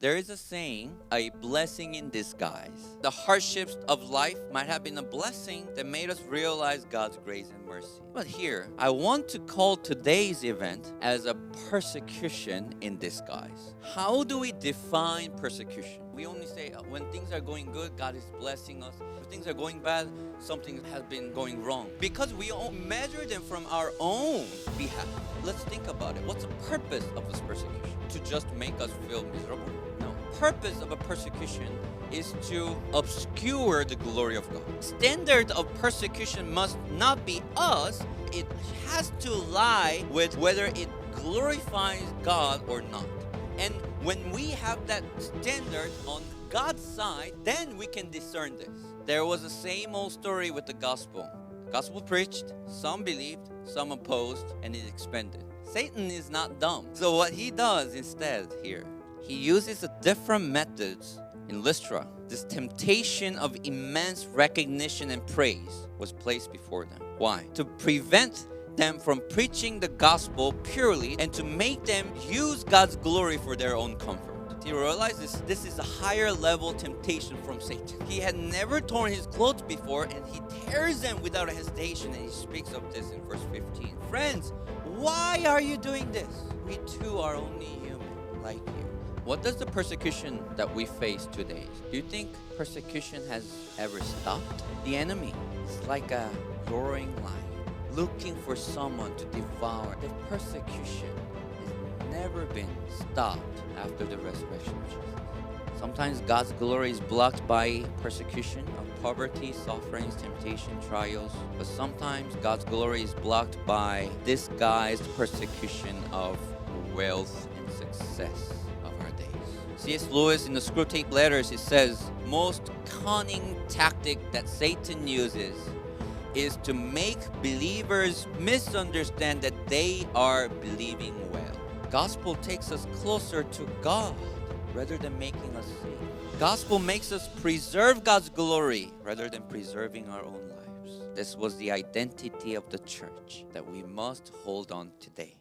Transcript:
There is a saying, a blessing in disguise. The hardships of life might have been a blessing that made us realize God's grace and mercy. But here, I want to call today's event as a persecution in disguise. How do we define persecution? We only say when things are going good, God is blessing us. If things are going bad, something has been going wrong. Because we measure them from our own behalf. Let's think about it. What's the purpose of this persecution? To just make us feel miserable? No. Purpose of a persecution is to obscure the glory of God. Standard of persecution must not be us. It has to lie with whether it glorifies God or not. And when we have that standard on God's side, then we can discern this. There was the same old story with the gospel. Gospel preached, some believed, some opposed, and it expanded. Satan is not dumb. So what he does instead here, he uses a different methods in Lystra. This temptation of immense recognition and praise was placed before them. Why? To prevent them from preaching the gospel purely and to make them use God's glory for their own comfort. He realizes this is a higher level temptation from Satan. He had never torn his clothes before, and he tears them without hesitation, and he speaks of this in verse 15. Friends, why are you doing this? We too are only human, like you. What does the persecution that we face today? Do you think persecution has ever stopped? The enemy is like a roaring lion, looking for someone to devour. The persecution has never been stopped after the resurrection of Jesus. Sometimes God's glory is blocked by persecution of poverty, sufferings, temptation, trials. But sometimes God's glory is blocked by disguised persecution of wealth and success of our days. C.S. Lewis in the Screwtape Letters, he says, most cunning tactic that Satan uses is to make believers misunderstand that they are believing well. Gospel takes us closer to God rather than making us safe. Gospel makes us preserve God's glory rather than preserving our own lives. This was the identity of the church that we must hold on today.